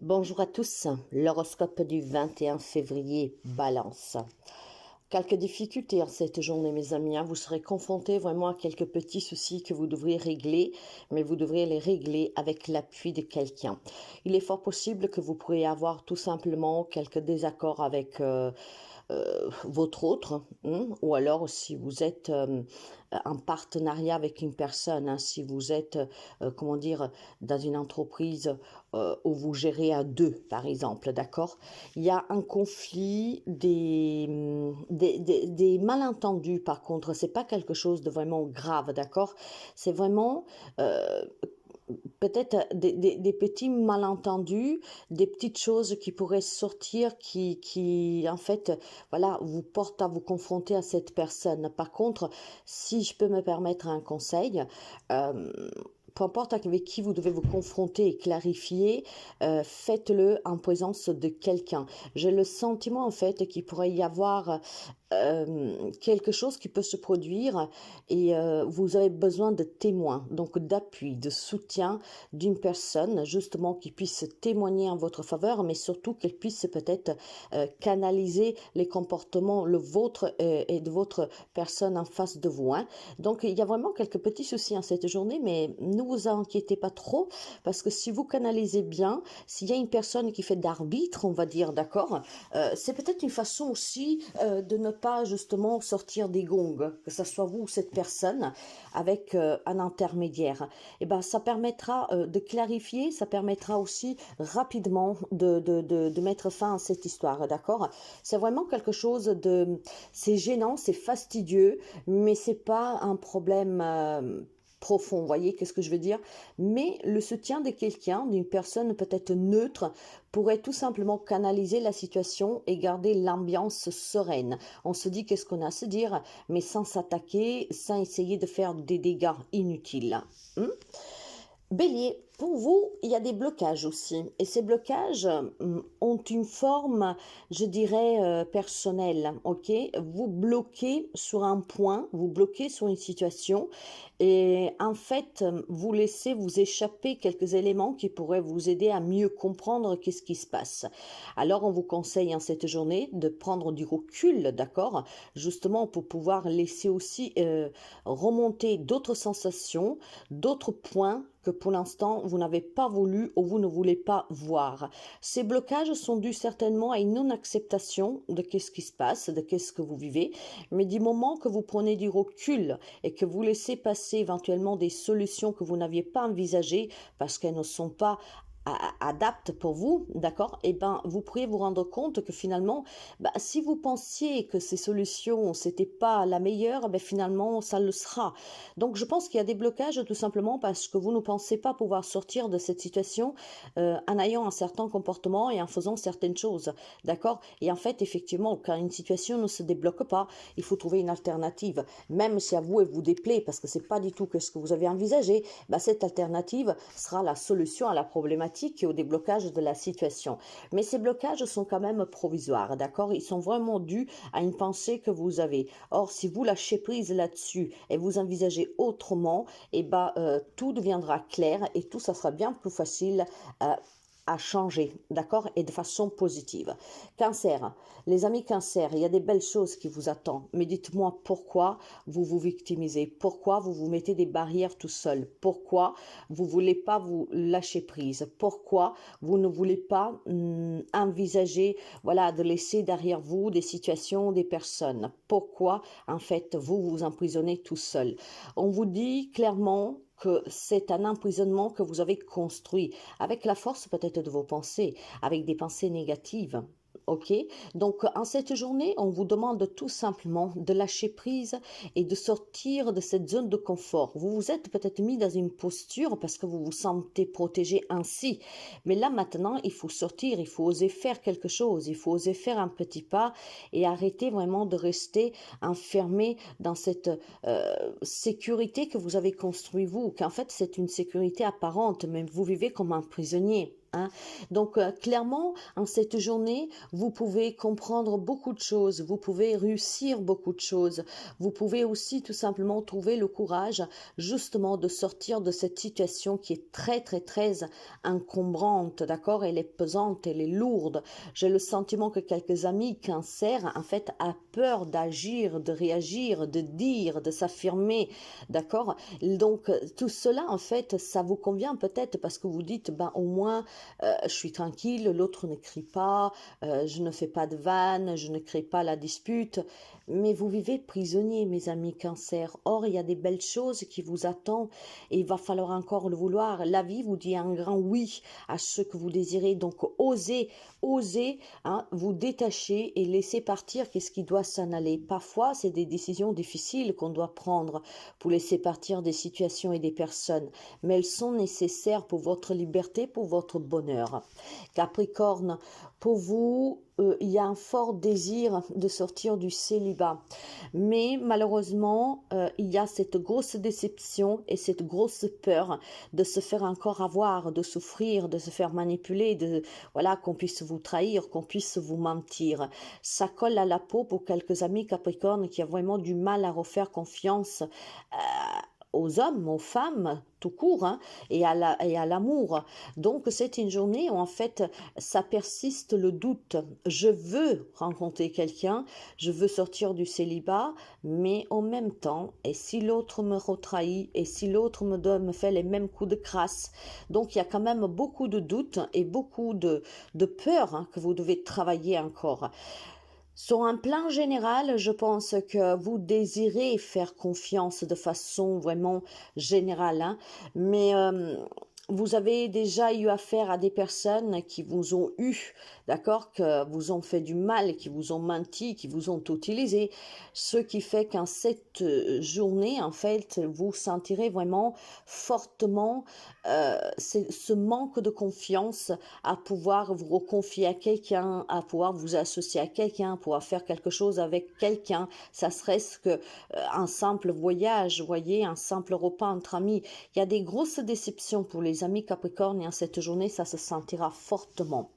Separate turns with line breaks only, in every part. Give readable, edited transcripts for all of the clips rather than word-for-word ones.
Bonjour à tous, l'horoscope du 21 février, Balance. Quelques difficultés en cette journée, mes amis, hein. Vous serez confrontés vraiment à quelques petits soucis que vous devrez régler, mais vous devrez les régler avec l'appui de quelqu'un. Il est fort possible que vous pourriez avoir tout simplement quelques désaccords avec votre autre, ou alors si vous êtes en partenariat avec une personne, hein, si vous êtes, comment dire, dans une entreprise où vous gérez à deux, par exemple, d'accord? Il y a un conflit, des malentendus, par contre, c'est pas quelque chose de vraiment grave, d'accord? C'est vraiment euh, peut-être des petits malentendus, des petites choses qui pourraient sortir, en fait, voilà, vous portent à vous confronter à cette personne. Par contre, si je peux me permettre un conseil, euh, peu importe avec qui vous devez vous confronter et clarifier, faites-le en présence de quelqu'un. J'ai le sentiment, en fait, qu'il pourrait y avoir quelque chose qui peut se produire et vous avez besoin de témoins, donc d'appui, de soutien d'une personne justement qui puisse témoigner en votre faveur, mais surtout qu'elle puisse peut-être canaliser les comportements le vôtre et de votre personne en face de vous, hein. Donc il y a vraiment quelques petits soucis en cette journée, mais ne vous inquiétez pas trop parce que si vous canalisez bien, s'il y a une personne qui fait d'arbitre, on va dire, d'accord, c'est peut-être une façon aussi de ne pas justement sortir des gongs, que ce soit vous ou cette personne, avec un intermédiaire. Et ben, ça permettra de clarifier, ça permettra aussi rapidement de mettre fin à cette histoire, d'accord? C'est vraiment quelque chose de... C'est gênant, c'est fastidieux, mais c'est pas un problème... profond, vous voyez qu'est-ce que je veux dire? Mais le soutien de quelqu'un, d'une personne peut-être neutre, pourrait tout simplement canaliser la situation et garder l'ambiance sereine. On se dit qu'est-ce qu'on a à se dire, mais sans s'attaquer, sans essayer de faire des dégâts inutiles. Bélier, pour vous, il y a des blocages aussi. Et ces blocages ont une forme, je dirais, personnelle. Ok? Vous bloquez sur un point, vous bloquez sur une situation. Et en fait, vous laissez vous échapper quelques éléments qui pourraient vous aider à mieux comprendre qu'est-ce qui se passe. Alors, on vous conseille en cette journée de prendre du recul, d'accord? Justement, pour pouvoir laisser aussi remonter d'autres sensations, d'autres points que pour l'instant vous n'avez pas voulu ou vous ne voulez pas voir. Ces blocages sont dus certainement à une non-acceptation de qu'est-ce qui se passe, de qu'est-ce que vous vivez, mais du moment que vous prenez du recul et que vous laissez passer éventuellement des solutions que vous n'aviez pas envisagées parce qu'elles ne sont pas adapte pour vous, d'accord? Et ben, vous pourriez vous rendre compte que finalement, bah, si vous pensiez que ces solutions c'était pas la meilleure, ben finalement ça le sera. Donc je pense qu'il y a des blocages tout simplement parce que vous ne pensez pas pouvoir sortir de cette situation en ayant un certain comportement et en faisant certaines choses, d'accord? Et en fait, effectivement, quand une situation ne se débloque pas, il faut trouver une alternative, même si à vous elle vous déplaît parce que c'est pas du tout ce que vous avez envisagé. Bah, cette alternative sera la solution à la problématique et au déblocage de la situation. Mais ces blocages sont quand même provisoires, d'accord? Ils sont vraiment dus à une pensée que vous avez. Or, si vous lâchez prise là-dessus et vous envisagez autrement, eh ben, tout deviendra clair et tout ça sera bien plus facile à changer, d'accord? Et de façon positive. Cancer, les amis cancer, il y a des belles choses qui vous attendent, mais dites-moi pourquoi vous vous victimisez, pourquoi vous vous mettez des barrières tout seul, pourquoi vous voulez pas vous lâcher prise, pourquoi vous ne voulez pas envisager, voilà, de laisser derrière vous des situations, des personnes, pourquoi en fait vous vous emprisonnez tout seul. On vous dit clairement que c'est un emprisonnement que vous avez construit avec la force peut-être de vos pensées, avec des pensées négatives. Ok? Donc, en cette journée, on vous demande tout simplement de lâcher prise et de sortir de cette zone de confort. Vous vous êtes peut-être mis dans une posture parce que vous vous sentez protégé ainsi. Mais là, maintenant, il faut sortir, il faut oser faire quelque chose, il faut oser faire un petit pas et arrêter vraiment de rester enfermé dans cette sécurité que vous avez construit vous, qu'en fait, c'est une sécurité apparente, mais vous vivez comme un prisonnier. hein. Donc, clairement, en cette journée, vous pouvez comprendre beaucoup de choses, vous pouvez réussir beaucoup de choses, vous pouvez aussi tout simplement trouver le courage justement de sortir de cette situation qui est très, très, très encombrante, d'accord? Elle est pesante, elle est lourde. J'ai le sentiment que quelques amis cancer, en fait, a peur d'agir, de réagir, de dire, de s'affirmer, d'accord? Donc, tout cela, en fait, ça vous convient peut-être parce que vous dites, ben, au moins, je suis tranquille, l'autre ne crie pas, je ne fais pas de vannes, je ne crée pas la dispute, mais vous vivez prisonnier, mes amis cancer. Or, il y a des belles choses qui vous attendent et il va falloir encore le vouloir. La vie vous dit un grand oui à ce que vous désirez, donc osez, osez, hein, vous détacher et laisser partir qu'est-ce qui doit s'en aller. Parfois, c'est des décisions difficiles qu'on doit prendre pour laisser partir des situations et des personnes, mais elles sont nécessaires pour votre liberté, pour votre bonheur. Capricorne, pour vous, il y a un fort désir de sortir du célibat. Mais malheureusement, il y a cette grosse déception et cette grosse peur de se faire encore avoir, de souffrir, de se faire manipuler, de voilà qu'on puisse vous trahir, qu'on puisse vous mentir. Ça colle à la peau pour quelques amis Capricorne qui ont vraiment du mal à refaire confiance aux hommes, aux femmes, tout court, hein, et à l'amour. Donc, c'est une journée où, en fait, ça persiste le doute. Je veux rencontrer quelqu'un, je veux sortir du célibat, mais en même temps, et si l'autre me retrahit, et si l'autre me fait les mêmes coups de crasse. Donc, il y a quand même beaucoup de doutes et beaucoup de peur, hein, que vous devez travailler encore. Sur un plan général, je pense que vous désirez faire confiance de façon vraiment générale, hein, mais vous avez déjà eu affaire à des personnes qui vous ont eu, d'accord, que vous ont fait du mal, qui vous ont menti, qui vous ont utilisé, ce qui fait qu'en cette journée, en fait, vous sentirez vraiment fortement ce manque de confiance à pouvoir vous reconfier à quelqu'un, à pouvoir vous associer à quelqu'un, à pouvoir faire quelque chose avec quelqu'un. Ça serait ce que un simple voyage, vous voyez, un simple repas entre amis. Il y a des grosses déceptions pour les amis Capricorne et en cette journée, ça se sentira fortement.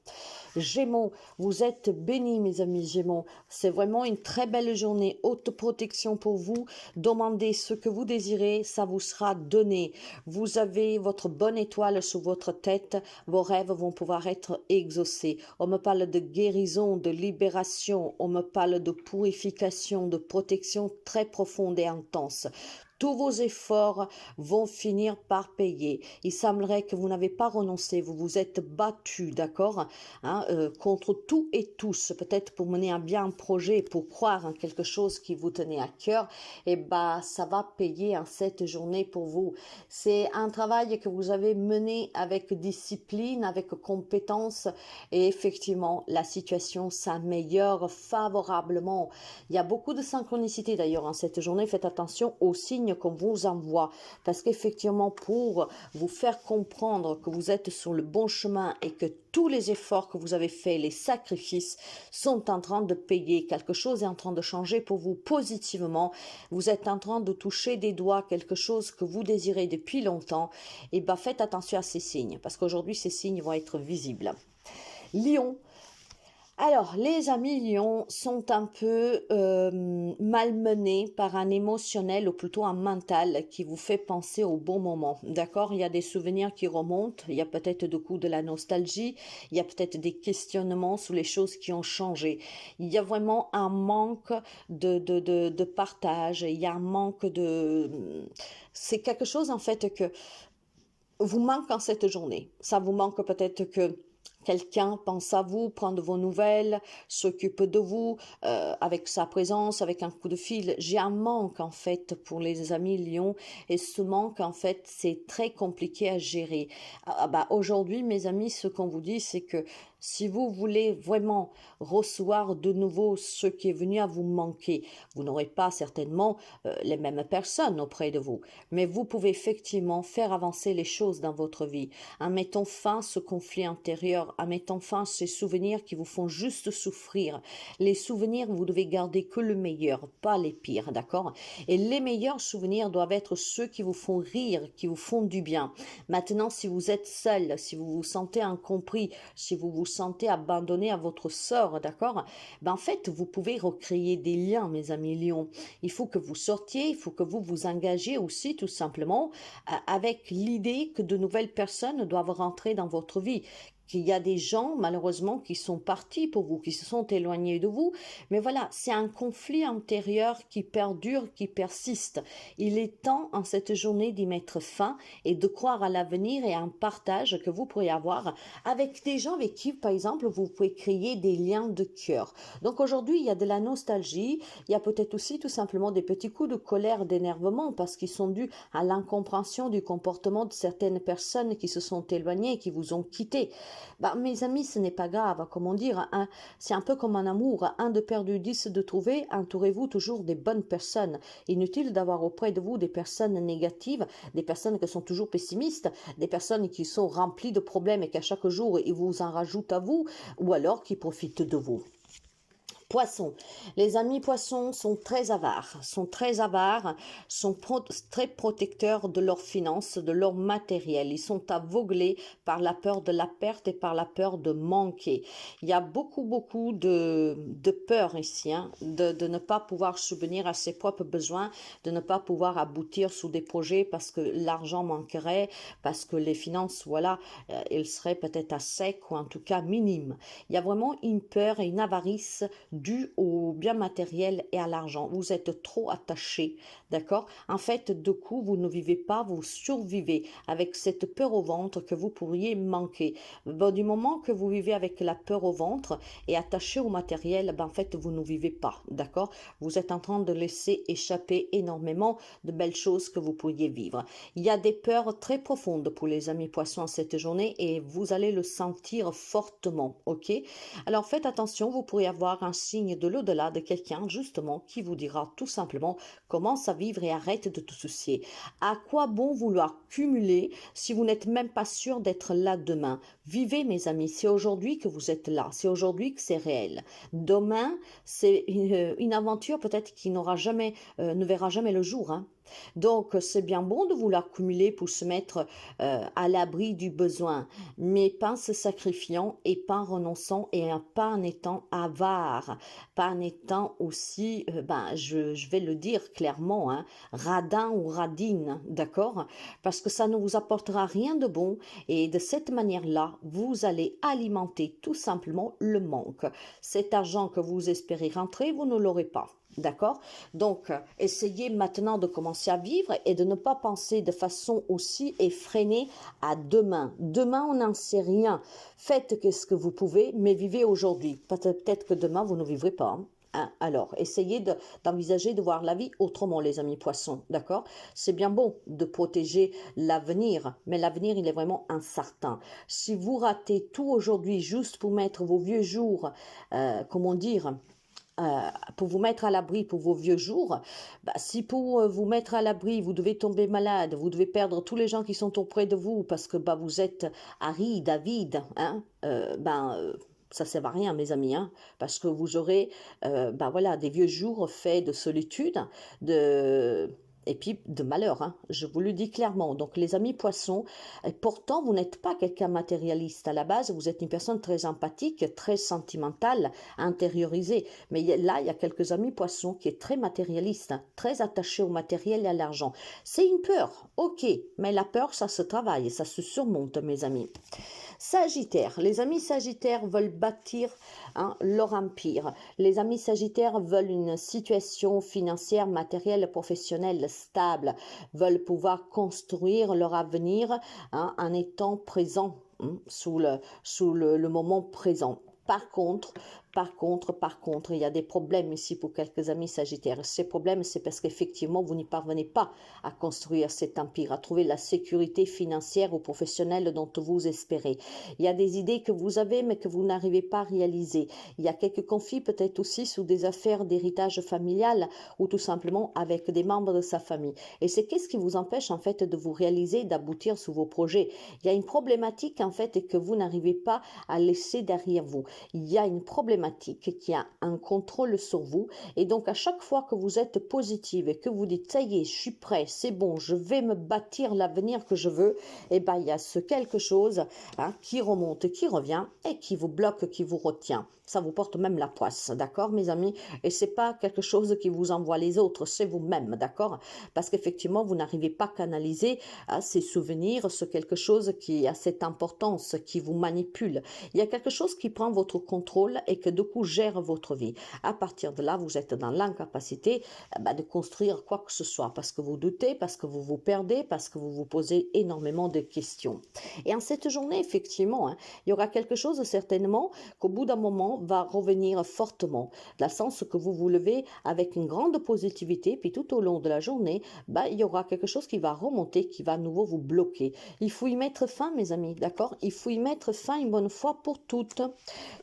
Gémeaux, vous êtes bénis, mes amis Gémeaux. C'est vraiment une très belle journée. Haute protection pour vous. Demandez ce que vous désirez, ça vous sera donné. Vous avez votre bonne étoile sur votre tête. Vos rêves vont pouvoir être exaucés. On me parle de guérison, de libération. On me parle de purification, de protection très profonde et intense. Tous vos efforts vont finir par payer. Il semblerait que vous n'avez pas renoncé, vous vous êtes battu, d'accord, hein, contre tout et tous, peut-être pour mener à bien un projet, pour croire en quelque chose qui vous tenait à cœur, et bah ça va payer en cette journée pour vous. C'est un travail que vous avez mené avec discipline, avec compétence, et effectivement la situation s'améliore favorablement. Il y a beaucoup de synchronicité d'ailleurs en cette journée, faites attention aux signes qu'on vous envoie, parce qu'effectivement pour vous faire comprendre que vous êtes sur le bon chemin et que tous les efforts que vous avez faits, les sacrifices sont en train de payer, quelque chose est en train de changer pour vous positivement, vous êtes en train de toucher des doigts quelque chose que vous désirez depuis longtemps, et ben faites attention à ces signes, parce qu'aujourd'hui ces signes vont être visibles. Lion, alors, les amis lions sont un peu malmenés par un émotionnel ou plutôt un mental qui vous fait penser au bon moment. D'accord? Il y a des souvenirs qui remontent, il y a peut-être du coup de la nostalgie, il y a peut-être des questionnements sur les choses qui ont changé. Il y a vraiment un manque de partage, il y a un manque de... C'est quelque chose en fait que vous manque en cette journée. Ça vous manque peut-être que quelqu'un pense à vous, prend de vos nouvelles, s'occupe de vous, avec sa présence, avec un coup de fil. J'ai un manque en fait pour les amis lions et ce manque en fait c'est très compliqué à gérer. Bah, aujourd'hui mes amis, ce qu'on vous dit c'est que si vous voulez vraiment recevoir de nouveau ce qui est venu à vous manquer, vous n'aurez pas certainement les mêmes personnes auprès de vous, mais vous pouvez effectivement faire avancer les choses dans votre vie en mettant fin à ce conflit intérieur en mettant fin à ces souvenirs qui vous font juste souffrir. Les souvenirs, vous devez garder que le meilleur, pas les pires, d'accord? Et les meilleurs souvenirs doivent être ceux qui vous font rire, qui vous font du bien. Maintenant, si vous êtes seul, si vous vous sentez incompris, si vous vous sentez abandonné à votre sort, d'accord? Ben, en fait, vous pouvez recréer des liens, mes amis lions. Il faut que vous sortiez, il faut que vous vous engagiez aussi, tout simplement, avec l'idée que de nouvelles personnes doivent rentrer dans votre vie, qu'il y a des gens, malheureusement, qui sont partis pour vous, qui se sont éloignés de vous. Mais voilà, c'est un conflit intérieur qui perdure, qui persiste. Il est temps, en cette journée, d'y mettre fin et de croire à l'avenir et à un partage que vous pourriez avoir avec des gens avec qui, par exemple, vous pouvez créer des liens de cœur. Donc aujourd'hui, il y a de la nostalgie, il y a peut-être aussi tout simplement des petits coups de colère, d'énervement, parce qu'ils sont dus à l'incompréhension du comportement de certaines personnes qui se sont éloignées, qui vous ont quitté. Bah, mes amis, ce n'est pas grave, comment dire, hein, c'est un peu comme un amour, un de perdu, 10 de trouvé, entourez-vous toujours des bonnes personnes. Inutile d'avoir auprès de vous des personnes négatives, des personnes qui sont toujours pessimistes, des personnes qui sont remplies de problèmes et qu'à chaque jour, ils vous en rajoutent à vous, ou alors qui profitent de vous. Poissons. Les amis poissons sont très avares, sont très protecteurs de leurs finances, de leur matériel. Ils sont aveuglés par la peur de la perte et par la peur de manquer. Il y a beaucoup de peur ici, hein, de ne pas pouvoir subvenir à ses propres besoins, de ne pas pouvoir aboutir sous des projets parce que l'argent manquerait, parce que les finances, voilà, elles seraient peut-être à sec ou en tout cas minimes. Il y a vraiment une peur et une avarice dû au bien matériel et à l'argent. Vous êtes trop attaché, d'accord? En fait, de coup, vous ne vivez pas, vous survivez avec cette peur au ventre que vous pourriez manquer. Bon, du moment que vous vivez avec la peur au ventre et attaché au matériel, ben, en fait, vous ne vivez pas, d'accord? Vous êtes en train de laisser échapper énormément de belles choses que vous pourriez vivre. Il y a des peurs très profondes pour les amis poissons cette journée et vous allez le sentir fortement, ok? Alors faites attention, vous pourrez avoir un signe de l'au-delà de quelqu'un justement qui vous dira tout simplement commence à vivre et arrête de te soucier. À quoi bon vouloir cumuler si vous n'êtes même pas sûr d'être là demain? Vivez mes amis, c'est aujourd'hui que vous êtes là, c'est aujourd'hui que c'est réel. Demain, c'est une aventure peut-être qui n'aura jamais, ne verra jamais le jour, hein. Donc, c'est bien bon de vouloir cumuler pour se mettre à l'abri du besoin, mais pas en se sacrifiant et pas en renonçant et pas en étant avare, pas en étant aussi, je vais le dire clairement, hein, radin ou radine, d'accord? Parce que ça ne vous apportera rien de bon et de cette manière-là, vous allez alimenter tout simplement le manque. Cet argent que vous espérez rentrer, vous ne l'aurez pas. D'accord? Donc, essayez maintenant de commencer à vivre et de ne pas penser de façon aussi effrénée à demain. Demain, on n'en sait rien. Faites ce que vous pouvez, mais vivez aujourd'hui. Peut-être que demain, vous ne vivrez pas. Hein? Alors, essayez d'envisager de voir la vie autrement, les amis poissons. D'accord? C'est bien bon de protéger l'avenir, mais l'avenir, il est vraiment incertain. Si vous ratez tout aujourd'hui juste pour mettre vos vieux jours, comment dire, pour vous mettre à l'abri pour vos vieux jours, si pour vous mettre à l'abri, vous devez tomber malade, vous devez perdre tous les gens qui sont auprès de vous parce que vous êtes aride, avide, hein, ça ne sert à rien, mes amis, hein, parce que vous aurez voilà, des vieux jours faits de solitude, et puis de malheur, hein, je vous le dis clairement. Donc les amis poissons, pourtant vous n'êtes pas quelqu'un matérialiste à la base, vous êtes une personne très empathique, très sentimentale, intériorisée. Mais là, il y a quelques amis poissons qui est très matérialiste, hein, très attaché au matériel et à l'argent. C'est une peur, ok, mais la peur, ça se travaille, ça se surmonte, mes amis. Sagittaire, les amis sagittaires veulent bâtir leur empire. Les amis sagittaires veulent une situation financière, matérielle, professionnelle stable, veulent pouvoir construire leur avenir en étant présent sous le moment présent. Par contre, Par contre, il y a des problèmes ici pour quelques amis sagittaires. Ces problèmes, c'est parce qu'effectivement, vous n'y parvenez pas à construire cet empire, à trouver la sécurité financière ou professionnelle dont vous espérez. Il y a des idées que vous avez, mais que vous n'arrivez pas à réaliser. Il y a quelques conflits peut-être aussi sous des affaires d'héritage familial ou tout simplement avec des membres de sa famille. Et c'est qu'est-ce qui vous empêche en fait de vous réaliser, d'aboutir sur vos projets. Il y a une problématique en fait que vous n'arrivez pas à laisser derrière vous. Il y a une problématique qui a un contrôle sur vous et donc à chaque fois que vous êtes positive et que vous dites ça y est, je suis prêt, c'est bon, je vais me bâtir l'avenir que je veux, et ben il y a ce quelque chose qui remonte, qui revient et qui vous bloque, qui vous retient. Ça vous porte même la poisse, d'accord mes amis? Et c'est pas quelque chose qui vous envoie les autres, c'est vous-même, d'accord? Parce qu'effectivement, vous n'arrivez pas à canaliser ces souvenirs, ce quelque chose qui a cette importance, qui vous manipule. Il y a quelque chose qui prend votre contrôle et que du coup gère votre vie. À partir de là, vous êtes dans l'incapacité de construire quoi que ce soit parce que vous doutez, parce que vous vous perdez, parce que vous vous posez énormément de questions. Et en cette journée, effectivement, il y aura quelque chose certainement qu'au bout d'un moment va revenir fortement, dans le sens que vous vous levez avec une grande positivité, puis tout au long de la journée, il y aura quelque chose qui va remonter, qui va à nouveau vous bloquer. Il faut y mettre fin, mes amis, d'accord? Il faut y mettre fin une bonne fois pour toutes.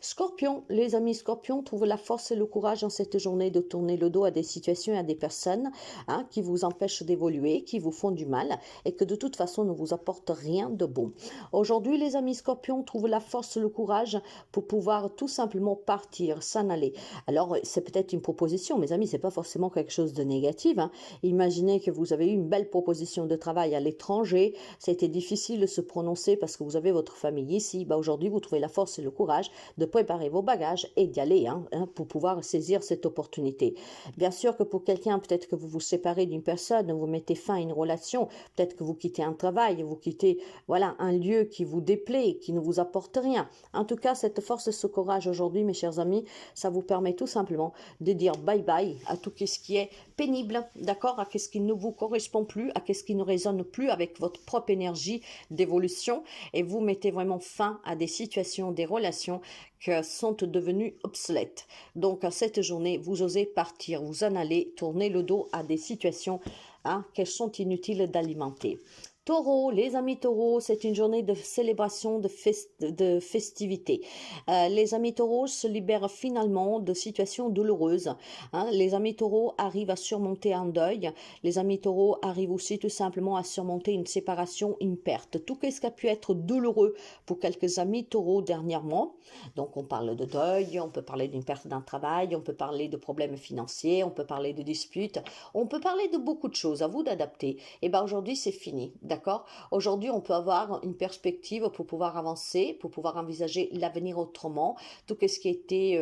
Scorpion, les amis Scorpions trouvent la force et le courage en cette journée de tourner le dos à des situations et à des personnes qui vous empêchent d'évoluer, qui vous font du mal et que de toute façon ne vous apportent rien de bon. Aujourd'hui, les amis Scorpions trouvent la force et le courage pour pouvoir tout simplement partir, s'en aller. Alors, c'est peut-être une proposition, mes amis, c'est pas forcément quelque chose de négatif. Imaginez que vous avez eu une belle proposition de travail à l'étranger, ça a été difficile de se prononcer parce que vous avez votre famille ici. Aujourd'hui, vous trouvez la force et le courage de préparer vos bagages et d'y aller pour pouvoir saisir cette opportunité. Bien sûr que pour quelqu'un, peut-être que vous vous séparez d'une personne, vous mettez fin à une relation, peut-être que vous quittez un travail, vous quittez un lieu qui vous déplaît, qui ne vous apporte rien. En tout cas, cette force et ce courage aujourd'hui, mes chers amis, ça vous permet tout simplement de dire bye bye à tout ce qui est pénible, d'accord, à ce qui ne vous correspond plus, à ce qui ne résonne plus avec votre propre énergie d'évolution, et vous mettez vraiment fin à des situations, des relations qui sont devenues obsolètes. Donc à cette journée, vous osez partir, vous en allez, tourner le dos à des situations qu'elles sont inutiles d'alimenter. Taureau, les amis taureaux, c'est une journée de célébration, de festivité. Les amis taureaux se libèrent finalement de situations douloureuses. Les amis taureaux arrivent à surmonter un deuil. Les amis taureaux arrivent aussi tout simplement à surmonter une séparation, une perte. Tout ce qui a pu être douloureux pour quelques amis taureaux dernièrement. Donc on parle de deuil, on peut parler d'une perte d'un travail, on peut parler de problèmes financiers, on peut parler de disputes, on peut parler de beaucoup de choses. À vous d'adapter. Et aujourd'hui c'est fini. D'accord? Aujourd'hui, on peut avoir une perspective pour pouvoir avancer, pour pouvoir envisager l'avenir autrement. Tout ce qui était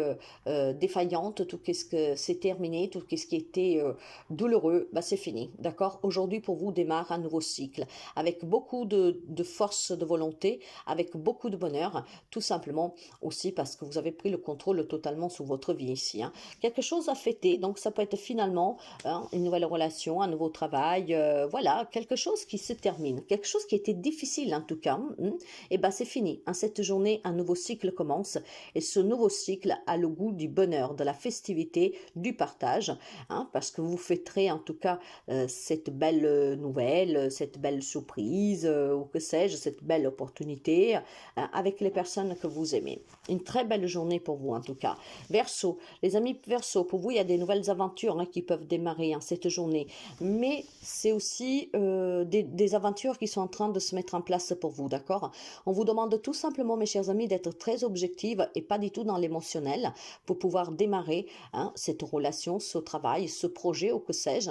défaillante, tout ce que c'est terminé, tout ce qui était douloureux, c'est fini. D'accord? Aujourd'hui, pour vous, démarre un nouveau cycle avec beaucoup de force de volonté, avec beaucoup de bonheur, tout simplement aussi parce que vous avez pris le contrôle totalement sur votre vie ici. Quelque chose à fêter, donc ça peut être finalement une nouvelle relation, un nouveau travail, quelque chose qui se termine. Quelque chose qui était difficile en tout cas, et c'est fini. En cette journée, un nouveau cycle commence et ce nouveau cycle a le goût du bonheur, de la festivité, du partage, parce que vous fêterez en tout cas cette belle nouvelle, cette belle surprise, ou que sais-je, cette belle opportunité avec les personnes que vous aimez. Une très belle journée pour vous en tout cas. Verseau, les amis Verseau, pour vous, il y a des nouvelles aventures qui peuvent démarrer en cette journée, mais c'est aussi des aventures qui sont en train de se mettre en place pour vous, d'accord? On vous demande tout simplement, mes chers amis, d'être très objective et pas du tout dans l'émotionnel pour pouvoir démarrer cette relation, ce travail, ce projet ou que sais-je,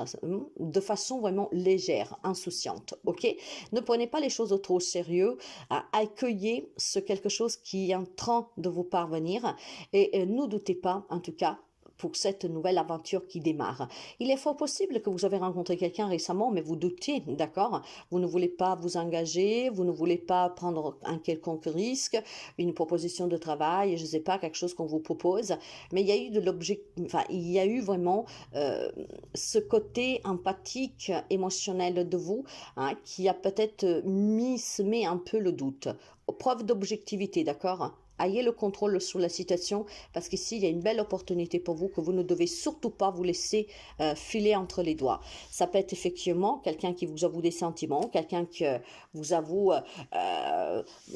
de façon vraiment légère, insouciante, ok? Ne prenez pas les choses trop au sérieux, accueillez ce quelque chose qui est en train de vous parvenir et ne doutez pas, en tout cas, pour cette nouvelle aventure qui démarre. Il est fort possible que vous avez rencontré quelqu'un récemment, mais vous doutiez, d'accord? Vous ne voulez pas vous engager, vous ne voulez pas prendre un quelconque risque, une proposition de travail, je ne sais pas, quelque chose qu'on vous propose, mais il y a eu il y a eu vraiment ce côté empathique, émotionnel de vous, qui a peut-être semé un peu le doute. Preuve d'objectivité, d'accord? Ayez le contrôle sur la situation parce qu'ici, il y a une belle opportunité pour vous que vous ne devez surtout pas vous laisser filer entre les doigts. Ça peut être effectivement quelqu'un qui vous avoue des sentiments, quelqu'un qui vous avoue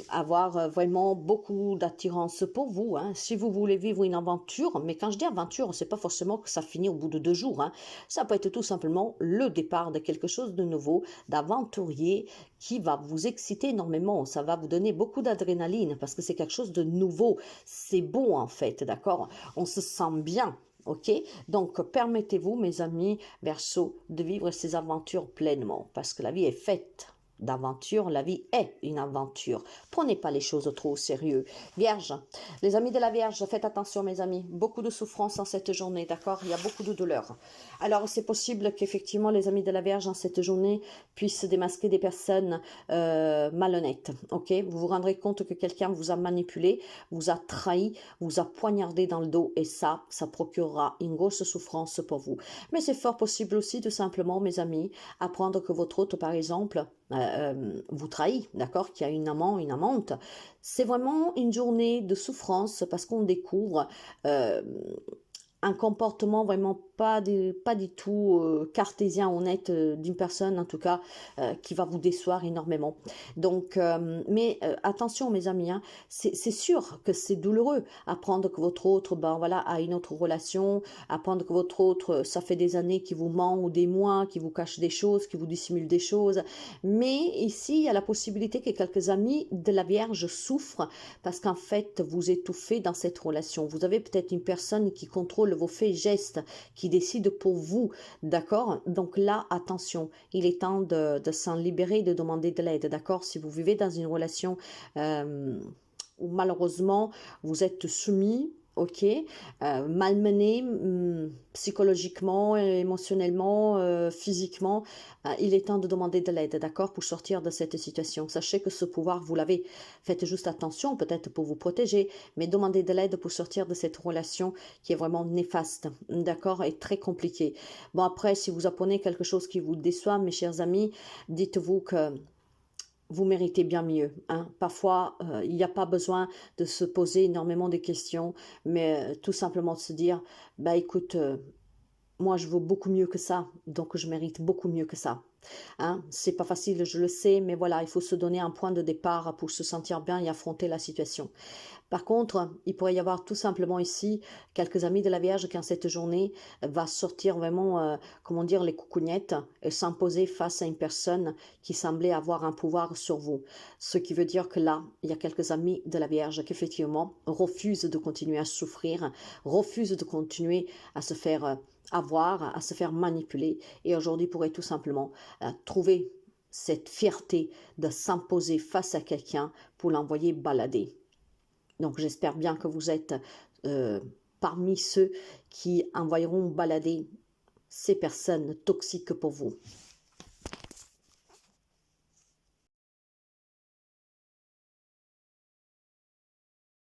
avoir vraiment beaucoup d'attirance pour vous. Hein. Si vous voulez vivre une aventure, mais quand je dis aventure, c'est pas forcément que ça finit au bout de 2 jours. Hein. Ça peut être tout simplement le départ de quelque chose de nouveau, d'aventurier, qui va vous exciter énormément. Ça va vous donner beaucoup d'adrénaline parce que c'est quelque chose de nouveau. C'est beau en fait, d'accord? On se sent bien. Ok, donc permettez-vous, mes amis Verseau, de vivre ces aventures pleinement parce que la vie est faite d'aventure, la vie est une aventure. Prenez pas les choses trop au sérieux. Vierge, les amis de la Vierge, faites attention mes amis, beaucoup de souffrance en cette journée, d'accord? Il y a beaucoup de douleur. Alors c'est possible qu'effectivement les amis de la Vierge en cette journée puissent démasquer des personnes malhonnêtes, ok? Vous vous rendrez compte que quelqu'un vous a manipulé, vous a trahi, vous a poignardé dans le dos et ça procurera une grosse souffrance pour vous. Mais c'est fort possible aussi de simplement, mes amis, apprendre que votre hôte, par exemple, vous trahit, d'accord, qu'il y a une amant, une amante. C'est vraiment une journée de souffrance parce qu'on découvre un comportement vraiment pas du tout cartésien, honnête d'une personne en tout cas qui va vous décevoir énormément. Donc, mais attention mes amis, hein, c'est sûr que c'est douloureux apprendre que votre autre, ben voilà, a une autre relation, apprendre que votre autre, ça fait des années qu'il vous ment ou des mois, qu'il vous cache des choses, qu'il vous dissimule des choses. Mais ici, il y a la possibilité que quelques amis de la Vierge souffrent parce qu'en fait, vous étouffez dans cette relation. Vous avez peut-être une personne qui contrôle vos faits et gestes, qui décide pour vous, d'accord? Donc là, attention, il est temps de s'en libérer, de demander de l'aide, d'accord? Si vous vivez dans une relation où malheureusement vous êtes soumis, ok, malmené psychologiquement, émotionnellement, physiquement, il est temps de demander de l'aide, d'accord, pour sortir de cette situation. Sachez que ce pouvoir, vous l'avez. Faites juste attention, peut-être pour vous protéger, mais demandez de l'aide pour sortir de cette relation qui est vraiment néfaste, d'accord, et très compliquée. Bon, après, si vous apprenez quelque chose qui vous déçoit, mes chers amis, dites-vous que vous méritez bien mieux. Hein. Parfois, il n'y a pas besoin de se poser énormément de questions, mais tout simplement de se dire, bah écoute, moi je vaux beaucoup mieux que ça, donc je mérite beaucoup mieux que ça. Hein. C'est pas facile, je le sais, mais voilà, il faut se donner un point de départ pour se sentir bien et affronter la situation. Par contre, il pourrait y avoir tout simplement ici quelques amis de la Vierge qui en cette journée va sortir vraiment, comment dire, les coucougnettes et s'imposer face à une personne qui semblait avoir un pouvoir sur vous. Ce qui veut dire que là, il y a quelques amis de la Vierge qui effectivement refusent de continuer à souffrir, refusent de continuer à se faire avoir, à se faire manipuler et aujourd'hui pourraient tout simplement trouver cette fierté de s'imposer face à quelqu'un pour l'envoyer balader. Donc j'espère bien que vous êtes parmi ceux qui envoieront balader ces personnes toxiques pour vous.